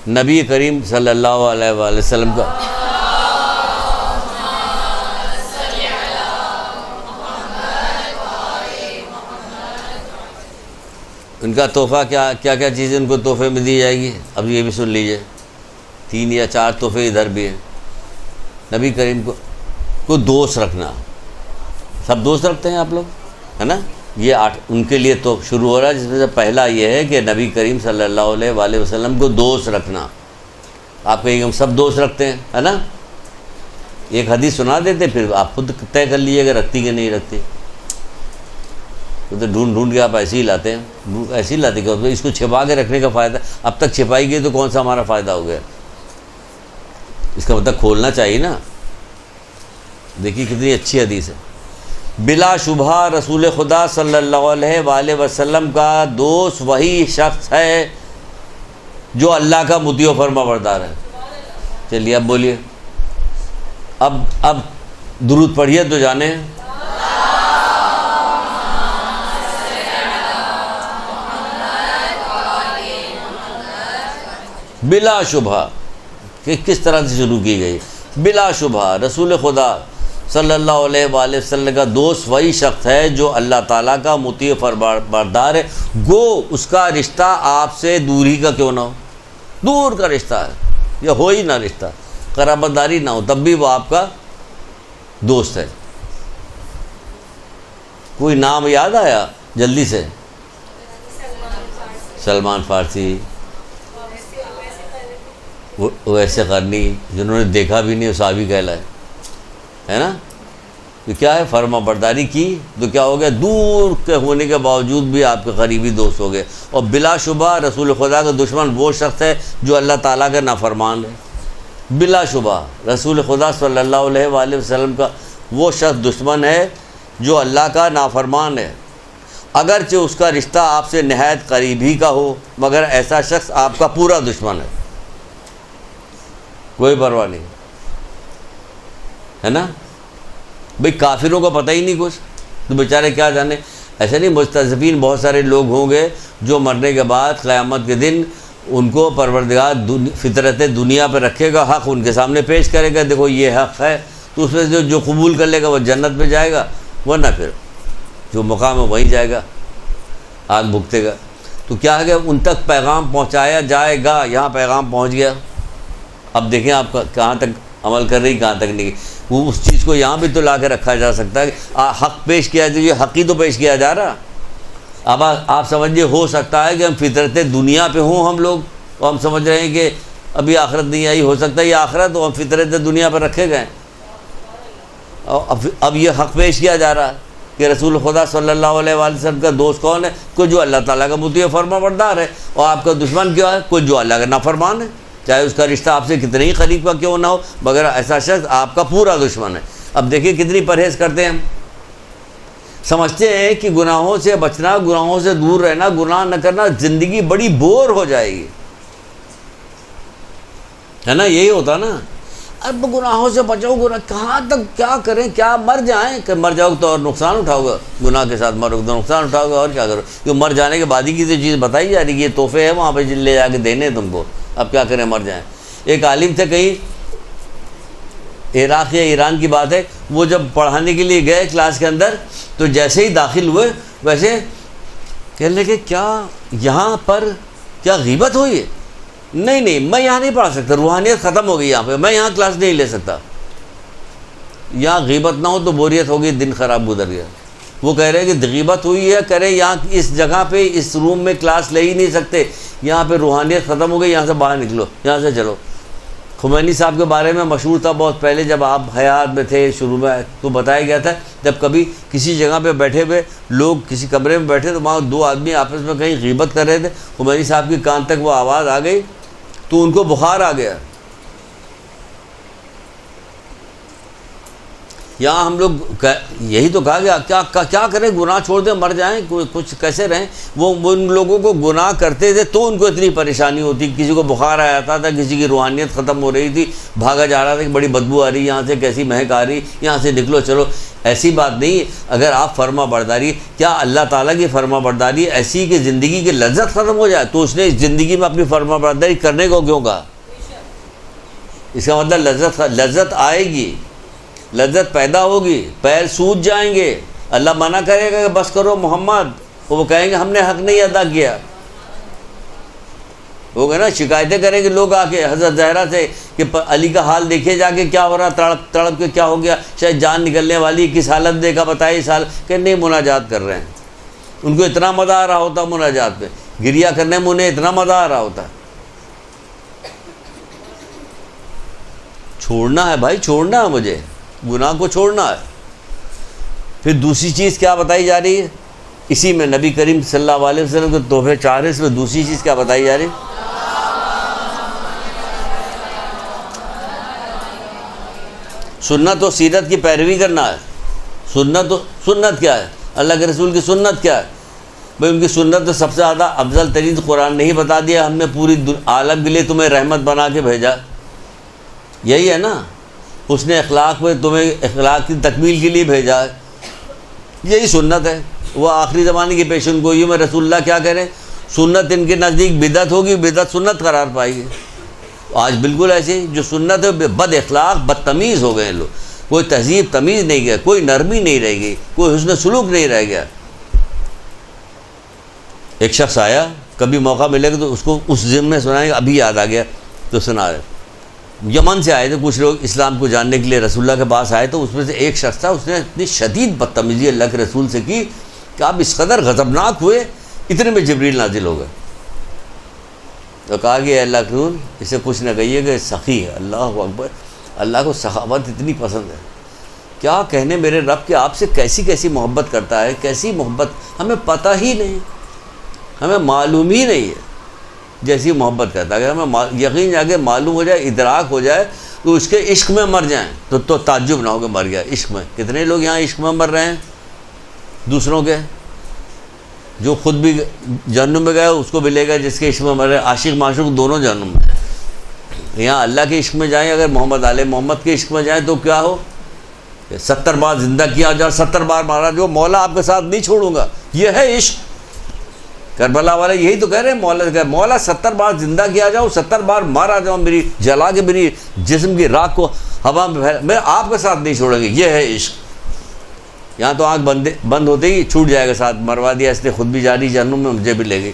نبی کریم صلی اللہ علیہ وآلہ وسلم کا ان کا تحفہ کیا کیا چیزیں ان کو تحفے میں دی جائے گی. اب یہ بھی سن لیجئے، 3 یا 4 تحفے ادھر بھی ہیں. نبی کریم کو دوست رکھنا. سب دوست رکھتے ہیں آپ لوگ، ہے نا؟ یہ 8 ان کے لیے تو شروع ہو رہا ہے، جس میں سے پہلا یہ ہے کہ نبی کریم صلی اللہ علیہ وآلہ وسلم کو دوست رکھنا. آپ کہیں ہم سب دوست رکھتے ہیں، ہے نا؟ ایک حدیث سنا دیتے، پھر آپ خود طے کر لیجیے گا رکھتی کہ نہیں رکھتی. تو ڈھونڈ کے آپ ایسے ہی لاتے ہیں، ایسے ہی لاتے کہ اس کو چھپا کے رکھنے کا فائدہ. اب تک چھپائی گئی تو کون سا ہمارا فائدہ ہو گیا؟ اس کا مطلب کھولنا چاہیے نا. دیکھیے کتنی اچھی حدیث ہے. بلا شبہ رسول خدا صلی اللہ علیہ وآلہ وسلم کا دوست وہی شخص ہے جو اللہ کا مطیع و فرما بردار ہے. چلیے اب بولیے، اب درود پڑھیے تو جانے. بلا شبہ کہ کس طرح سے شروع کی گئی. بلا شبہ رسول خدا صلی اللہ علیہ وآلہ وسلم کا دوست وہی شخص ہے جو اللہ تعالیٰ کا مطیع فرما بردار ہے. گو اس کا رشتہ آپ سے دوری کا کیوں نہ ہو، دور کا رشتہ ہے یا ہو ہی نہ رشتہ، قرابت داری نہ ہو، تب بھی وہ آپ کا دوست ہے. کوئی نام یاد آیا جلدی سے؟ سلمان فارسی، ویسے قرنی، جنہوں نے دیکھا بھی نہیں وہ صحابی کہلائے، ہے نا؟ تو کیا ہے، فرما برداری کی تو کیا ہو گیا، دور کے ہونے کے باوجود بھی آپ کے قریبی دوست ہو گئے. اور بلا شبہ رسول خدا کا دشمن وہ شخص ہے جو اللہ تعالیٰ کا نافرمان ہے. بلا شبہ رسول خدا صلی اللہ علیہ وآلہ وسلم کا وہ شخص دشمن ہے جو اللہ کا نافرمان ہے، اگرچہ اس کا رشتہ آپ سے نہایت قریبی کا ہو، مگر ایسا شخص آپ کا پورا دشمن ہے. کوئی پرواہ نہیں، ہے نا؟ بھئی کافروں کو پتہ ہی نہیں کچھ، تو بیچارے کیا جانے. ایسے نہیں، مستضعفین بہت سارے لوگ ہوں گے جو مرنے کے بعد قیامت کے دن ان کو پروردگار فطرت دنیا پہ رکھے گا، حق ان کے سامنے پیش کرے گا، دیکھو یہ حق ہے، تو اس میں سے جو قبول کر لے گا وہ جنت میں جائے گا، ورنہ پھر جو مقام ہے وہیں جائے گا، آگ بھگتے گا. تو کیا ہے کہ ان تک پیغام پہنچایا جائے گا. یہاں پیغام پہنچ گیا. اب دیکھیں آپ کہاں تک عمل کر رہی، کہاں تک نہیں. وہ اس چیز کو یہاں بھی تو لا کے رکھا جا سکتا ہے کہ حق پیش کیا جائے، حق ہی تو پیش کیا جا رہا. اب آپ سمجھیے، ہو سکتا ہے کہ ہم فطرت دنیا پہ ہوں ہم لوگ، اور ہم سمجھ رہے ہیں کہ ابھی آخرت نہیں آئی. ہو سکتا ہے یہ آخرت ہو، ہم فطرت دنیا پہ رکھے گئے. اور اب یہ حق پیش کیا جا رہا ہے کہ رسول خدا صلی اللہ علیہ وآلہ وسلم کا دوست کون ہے؟ کوئی جو اللہ تعالیٰ کا مطیع فرما بردار ہے. اور آپ کا دشمن کیا ہے؟ کوئی جو اللہ کا نافرمان ہے، چاہے اس کا رشتہ آپ سے کتنے ہی قریب کا کیوں نہ ہو، مگر ایسا شخص آپ کا پورا دشمن ہے. اب دیکھیے کتنی پرہیز کرتے ہیں ہم. سمجھتے ہیں کہ گناہوں سے بچنا، گناہوں سے دور رہنا، گناہ نہ کرنا، زندگی بڑی بور ہو جائے گی، ہے نا؟ یہی ہوتا نا. اب گناہوں سے بچو، گناہ کہاں تک کیا کریں، کیا مر جائیں کہ مر جاؤ تو اور نقصان اٹھاؤ گا، گناہ کے ساتھ مرو تو نقصان اٹھاؤ گا، اور کیا کرو. کیوں مر جانے کے بعد ہی کی تو چیز بتائی جا رہی ہے، یہ تحفے ہیں وہاں پہ لے جا کے دینے تم کو. اب کیا کریں، مر جائیں. ایک عالم تھے کہیں عراق یا ایران کی بات ہے، وہ جب پڑھانے کے لیے گئے کلاس کے اندر، تو جیسے ہی داخل ہوئے ویسے کہنے لگے کیا یہاں پر کیا غیبت ہوئی ہے؟ نہیں میں یہاں نہیں پڑھا سکتا، روحانیت ختم ہو گئی یہاں پہ، میں یہاں کلاس نہیں لے سکتا. یہاں غیبت نہ ہو تو بوریت ہوگی، دن خراب گزر گیا. وہ کہہ رہے ہیں کہ غیبت ہوئی ہے، کہہ رہے ہیں یہاں اس جگہ پہ اس روم میں کلاس لے ہی نہیں سکتے، یہاں پہ روحانیت ختم ہو گئی، یہاں سے باہر نکلو، یہاں سے چلو. خمینی صاحب کے بارے میں مشہور تھا بہت پہلے، جب آپ حیات میں تھے شروع میں، تو بتایا گیا تھا جب کبھی کسی جگہ پہ بیٹھے ہوئے لوگ کسی کمرے میں بیٹھے تو وہاں 2 آدمی آپس میں کہیں غیبت کر رہے تھے. خمینی صاحب کی کان تک وہ آواز آ گئی تو ان کو بخار آ گیا. یہاں ہم لوگ یہی تو کہا کہ کیا کریں، گناہ چھوڑ دیں مر جائیں، کچھ کیسے رہیں. وہ ان لوگوں کو گناہ کرتے تھے تو ان کو اتنی پریشانی ہوتی، کسی کو بخار آ جاتا تھا، کسی کی روحانیت ختم ہو رہی تھی، بھاگا جا رہا تھا کہ بڑی بدبو آ رہی، یہاں سے کیسی مہک آ رہی، یہاں سے نکلو چلو. ایسی بات نہیں. اگر آپ فرما برداری، کیا اللہ تعالیٰ کی فرما برداری ایسی کہ زندگی کی لذت ختم ہو جائے؟ تو اس نے زندگی میں اپنی فرما برداری کرنے کو کیوں کہا؟ اس کا مطلب لذت آئے گی، لذت پیدا ہوگی، پیر سوج جائیں گے. اللہ منع کرے گا کہ بس کرو محمد، وہ کہیں گے ہم نے حق نہیں ادا کیا. وہ کہ نا شکایتیں کریں گے لوگ آ کے حضرت زہرا سے کہ علی کا حال دیکھے جا کے کیا ہو رہا، تڑپ تڑپ کے کیا ہو گیا، شاید جان نکلنے والی، کس حالت دیکھا بتائے اس حالت کہ نہیں مناجات کر رہے ہیں. ان کو اتنا مزہ آ رہا ہوتا مناجات پہ، گریا کرنے میں انہیں اتنا مزہ آ رہا ہوتا. چھوڑنا ہے بھائی، چھوڑنا ہے، مجھے گناہ کو چھوڑنا ہے. پھر دوسری چیز کیا بتائی جا رہی ہے اسی میں؟ نبی کریم صلی اللہ علیہ وسلم کے تحفے 4 میں دوسری چیز کیا بتائی جا رہی ہے؟ سنت و سیرت کی پیروی کرنا ہے. سنت کیا ہے؟ اللہ کے رسول کی سنت کیا ہے بھائی؟ ان کی سنت تو سب سے زیادہ افضل ترین قرآن نہیں بتا دیا، ہم نے پوری عالم کے لیے تمہیں رحمت بنا کے بھیجا. یہی ہے نا، اس نے اخلاق میں تمہیں اخلاق کی تکمیل کے لیے بھیجا ہے. یہی سنت ہے. وہ آخری زمانے کی پیشن گوئی میں رسول اللہ کیا کہہ رہے ہیں؟ سنت ان کے نزدیک بدعت ہوگی، بدعت سنت قرار پائے گی. آج بالکل ایسے جو سنت ہے بد اخلاق بدتمیز ہو گئے لوگ. کوئی تہذیب تمیز نہیں گیا، کوئی نرمی نہیں رہ گئی، کوئی حسن سلوک نہیں رہ گیا. ایک شخص آیا، کبھی موقع ملے گا تو اس کو اس ضمن میں سنائیں گے، ابھی یاد آ گیا تو سنا رہے. یمن سے آئے تھے کچھ لوگ اسلام کو جاننے کے لیے، رسول اللہ کے پاس آئے تو اس میں سے ایک شخص تھا، اس نے اتنی شدید بدتمیزی اللہ کے رسول سے کی کہ آپ اس قدر غضبناک ہوئے، اتنے میں جبریل نازل ہو گئے. تو کہا کہ اے اللہ کے رسول اسے کچھ نہ کہیے کہ سخی ہے. اللہ اکبر، اللہ کو سخاوت اتنی پسند ہے. کیا کہنے میرے رب کہ آپ سے کیسی کیسی محبت کرتا ہے، کیسی محبت ہمیں پتہ ہی نہیں، ہمیں معلوم ہی نہیں ہے جیسی محبت کرتا ہے. اگر ہمیں یقین جا کے معلوم ہو جائے، ادراک ہو جائے تو اس کے عشق میں مر جائیں تو تعجب نہ ہو کہ مر گیا عشق میں. کتنے لوگ یہاں عشق میں مر رہے ہیں دوسروں کے، جو خود بھی جہنم میں گئے اس کو بھی لے گئے جس کے عشق میں مر رہے. عاشق معشوق دونوں جہنم میں. یہاں اللہ کے عشق میں جائیں، اگر محمد علیہ محمد کے عشق میں جائیں تو کیا ہو؟ 70 بار زندہ کیا جائے، 70 بار مارا جو مولا آپ کے ساتھ نہیں چھوڑوں گا. یہ ہے عشق. کربلا والے یہی تو کہہ رہے ہیں، مولا 70 بار زندہ کیا جاؤ، 70 بار مارا جاؤ، میری جلا کے میری جسم کی راکھ کو ہوا میں میں آپ کے ساتھ نہیں چھوڑیں گے. یہ ہے عشق. یہاں تو آنکھ بند ہوتے ہی چھوٹ جائے گا، ساتھ مروا دیا اس نے، خود بھی جاری جہنم میں، مجھے بھی لے گئی.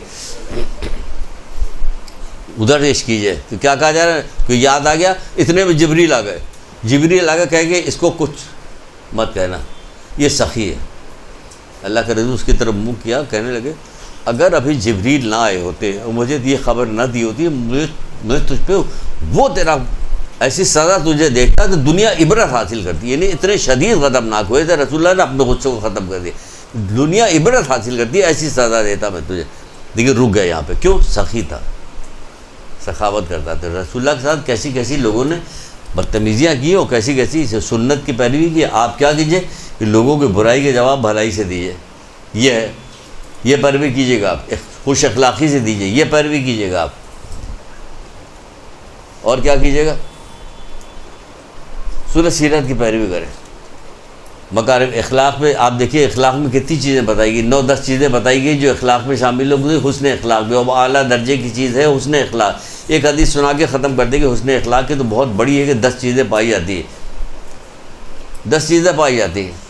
ادھر عشق کیجیے. تو کیا کہا جا رہا ہے کہ یاد آ گیا، اتنے میں جبریل آ گئے. جبریل آ گئے کہہ گے اس کو کچھ مت کہنا، یہ سخی ہے. اللہ کے رسول اس کی طرف منہ کیا، کہنے لگے اگر ابھی جبریل نہ آئے ہوتے اور مجھے یہ خبر نہ دی ہوتی، میں تجھ پہ وہ تیرا ایسی سزا تجھے دیکھتا کہ دنیا عبرت حاصل کرتی. یعنی اتنے شدید غضبناک ہوئے تھے رسول اللہ نے اپنے غصے کو ختم کر دیا. دنیا عبرت حاصل کرتی، ایسی سزا دیتا میں تجھے. لیکن رک گئے یہاں پہ. کیوں؟ سخی تھا، سخاوت کرتا تھا. رسول اللہ کے ساتھ کیسی کیسی لوگوں نے بدتمیزیاں کی اور کیسی کیسی سنت کی پیروی کی. آپ کیا کیجئے کہ لوگوں کی برائی کے جواب بھلائی سے دیجئے. یہ ہے، یہ پیروی کیجیے گا آپ. خوش اخلاقی سے دیجیے، یہ پیروی کیجیے گا آپ. اور کیا کیجیے گا؟ سورہ سیرت کی پیروی کریں. مکارم اخلاق میں آپ دیکھیے، اخلاق میں کتنی چیزیں بتائی گئی، 9-10 چیزیں بتائی گئی جو اخلاق میں شامل ہوں گی. حسن اخلاق بھی وہ اعلیٰ درجے کی چیز ہے. حسن اخلاق ایک حدیث سنا کے ختم کر دے کہ حسن اخلاق کی تو بہت بڑی ہے کہ 10 چیزیں پائی جاتی ہیں. 10 چیزیں پائی جاتی ہیں.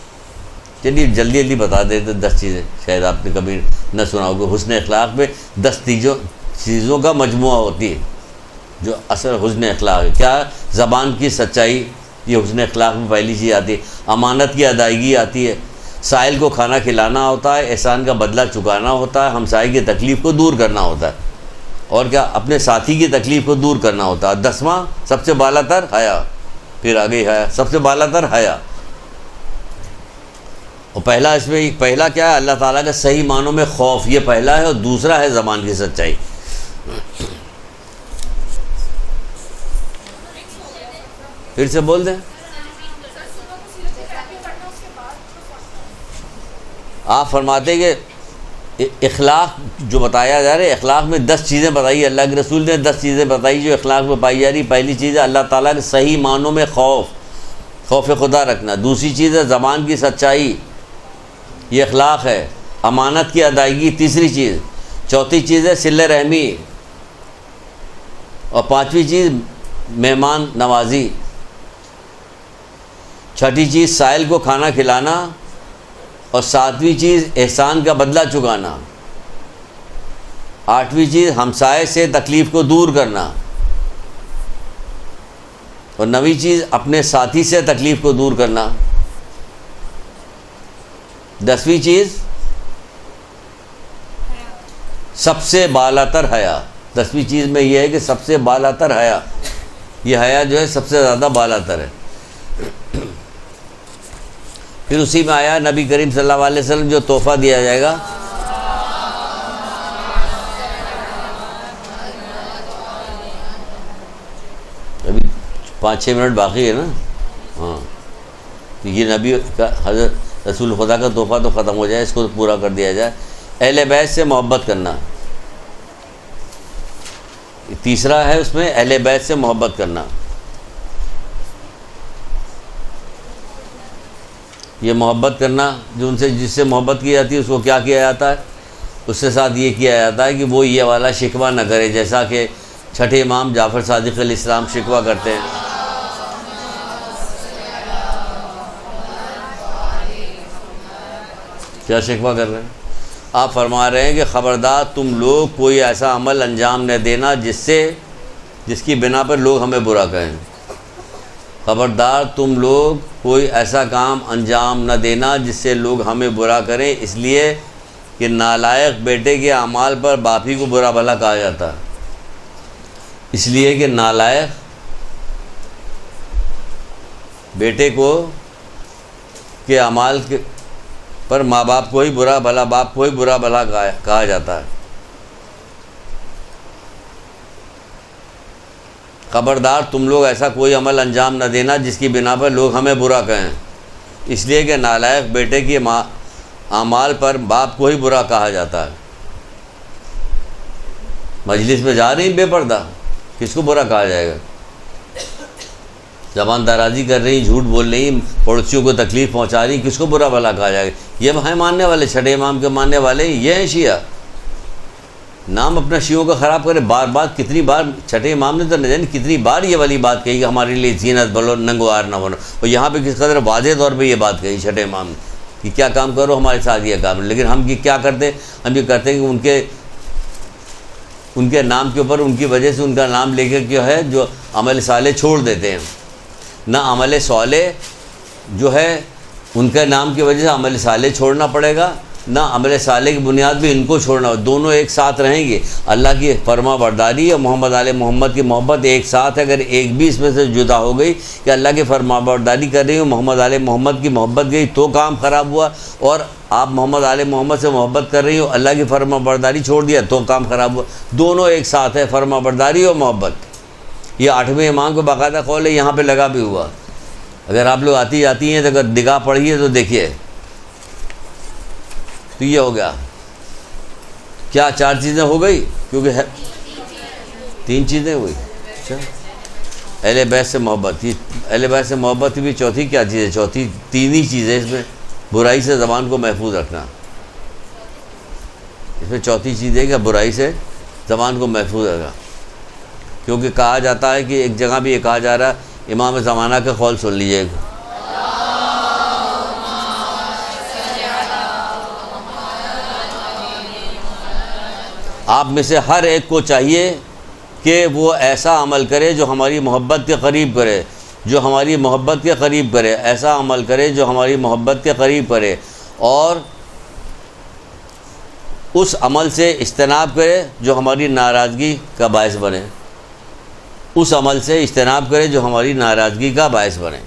چلیے جلدی جلدی بتا دیتے 10 چیزیں، شاید آپ نے کبھی نہ سنا ہوگا. حسن اخلاق میں 10 چیزوں کا مجموعہ ہوتی ہے جو اصل حسن اخلاق ہے. کیا؟ زبان کی سچائی، یہ حسن اخلاق میں پہلی چیز آتی ہے. امانت کی ادائیگی آتی ہے. سائل کو کھانا کھلانا ہوتا ہے، احسان کا بدلہ چکانا ہوتا ہے، ہمسائے کی تکلیف کو دور کرنا ہوتا ہے. اور کیا؟ اپنے ساتھی کی تکلیف کو دور کرنا ہوتا ہے. 10واں سب سے بالا تر حیا. پھر آگے حیا، سب سے بالا تر حیا. اور پہلا اس میں پہلا کیا ہے؟ اللہ تعالیٰ کا صحیح معنوں میں خوف، یہ پہلا ہے. اور دوسرا ہے زبان کی سچائی. پھر سے بول دیں. آپ فرماتے کہ اخلاق جو بتایا جا رہا ہے، اخلاق میں 10 چیزیں بتائی، اللہ کے رسول نے 10 چیزیں بتائی جو اخلاق میں پائی جا رہی۔ پہلی چیز ہے اللہ تعالیٰ کے صحیح معنوں میں خوف خدا رکھنا۔ دوسری چیز ہے زبان کی سچائی، یہ اخلاق ہے۔ امانت کی ادائیگی تیسری چیز۔ چوتھی چیز ہے صلہ رحمی، اور پانچویں چیز مہمان نوازی۔ چھٹی چیز سائل کو کھانا کھلانا، اور ساتویں چیز احسان کا بدلہ چکانا۔ آٹھویں چیز ہمسائے سے تکلیف کو دور کرنا، اور نویں چیز اپنے ساتھی سے تکلیف کو دور کرنا۔ 10ویں چیز سب سے بالا تر حیا۔ 10ویں چیز میں یہ ہے کہ سب سے بالا تر حیا، یہ حیا جو ہے سب سے زیادہ بالا تر ہے۔ پھر اسی میں آیا نبی کریم صلی اللہ علیہ وسلم جو تحفہ دیا جائے گا، ابھی 5-6 منٹ باقی ہے نا، ہاں، تو یہ نبی کا حضرت رسول خدا کا تحفہ تو ختم ہو جائے، اس کو پورا کر دیا جائے۔ اہل بیت سے محبت کرنا، تیسرا ہے اس میں اہل بیت سے محبت کرنا۔ یہ محبت کرنا جو ان سے جس سے محبت کی جاتی ہے اس کو کیا کیا جاتا ہے؟ اس کے ساتھ یہ کیا جاتا ہے کہ وہ یہ والا شکوہ نہ کرے، جیسا کہ چھٹے امام جعفر صادق علیہ السلام شکوہ کرتے ہیں۔ کیا شکوہ کر رہے ہیں؟ آپ فرما رہے ہیں کہ خبردار تم لوگ کوئی ایسا عمل انجام نہ دینا جس کی بنا پر لوگ ہمیں برا کہیں۔ خبردار تم لوگ کوئی ایسا کام انجام نہ دینا جس سے لوگ ہمیں برا کریں، اس لیے کہ نالائق بیٹے کے اعمال پر باپ ہی کو برا بھلا کہا جاتا ہے۔ اس لیے کہ نالائق بیٹے کو کے اعمال پر ماں باپ کو ہی برا بھلا، باپ کو ہی برا بھلا کہا جاتا ہے۔ خبردار تم لوگ ایسا کوئی عمل انجام نہ دینا جس کی بنا پر لوگ ہمیں برا کہیں، اس لیے کہ نالائق بیٹے کے اعمال پر باپ کو ہی برا کہا جاتا ہے۔ مجلس میں جا رہی بے پردہ، کس کو برا کہا جائے گا؟ زبان درازی کر رہی، جھوٹ بول رہی، پڑوسیوں کو تکلیف پہنچا رہی، کس کو برا بھلا کہا جائے گا؟ یہ ہیں ماننے والے، چھٹے امام کے ماننے والے، یہ ہیں شیعہ۔ نام اپنا شیعوں کا خراب کرے، بار بار کتنی بار چھٹے امام نے تو نہ جانے کتنی بار یہ والی بات کہی کہ ہمارے لیے زینت بولو، ننگوار نہ بنو، اور یہاں پہ کس قدر واضح طور پہ یہ بات کہی چھٹے امام نے کہ کیا کام کرو ہمارے ساتھ یہ کام۔ لیکن ہم کیا کرتے ہیں؟ ہم یہ کرتے ہیں کہ ان کے نام کے اوپر ان کی وجہ سے ان کا نام لے کے کیا ہے جو عمل صالح چھوڑ دیتے ہیں۔ نہ عمل صالح جو ہے ان کے نام کی وجہ سے عمل صالح چھوڑنا پڑے گا، نہ عمل صالح کی بنیاد بھی ان کو چھوڑنا ہو، دونوں ایک ساتھ رہیں گے۔ اللہ کی فرما برداری اور محمد علیہ محمد کی محبت ایک ساتھ ہے۔ اگر ایک بھی اس میں سے جدا ہو گئی کہ اللہ کی فرما برداری کر رہی ہوں، محمد علیہ محمد کی محبت گئی تو کام خراب ہوا، اور آپ محمد علیہ محمد سے محبت کر رہی ہو، اللہ کی فرما برداری چھوڑ دیا تو کام خراب ہوا۔ دونوں ایک ساتھ ہے، فرما برداری اور محبت۔ یہ 8ویں امام کو باقاعدہ قول ہے، یہاں پہ لگا بھی ہوا۔ اگر آپ لوگ آتی جاتی ہیں تو اگر نگاہ پڑھیے تو دیکھیے، تو یہ ہو گیا کیا 4 چیزیں ہو گئی، کیونکہ 3 چیزیں ہوئی۔ اچھا، اہل بیت سے محبت، یہ اہل بیت سے محبت بھی چوتھی کیا چیز ہے؟ چوتھی 3 ہی چیزیں اس میں، برائی سے زبان کو محفوظ رکھنا، اس میں چوتھی چیز ہے کہ برائی سے زبان کو محفوظ رکھنا۔ کیونکہ کہا جاتا ہے کہ ایک جگہ بھی یہ کہا جا رہا ہے، امام زمانہ کا قول سن لیجیے، آپ میں سے ہر ایک کو چاہیے کہ وہ ایسا عمل کرے جو ہماری محبت کے قریب کرے، جو ہماری محبت کے قریب کرے، ایسا عمل کرے جو ہماری محبت کے قریب کرے، اور اس عمل سے اجتناب کرے جو ہماری ناراضگی کا باعث بنے، اس عمل سے اجتناب کرے جو ہماری ناراضگی کا باعث بنے۔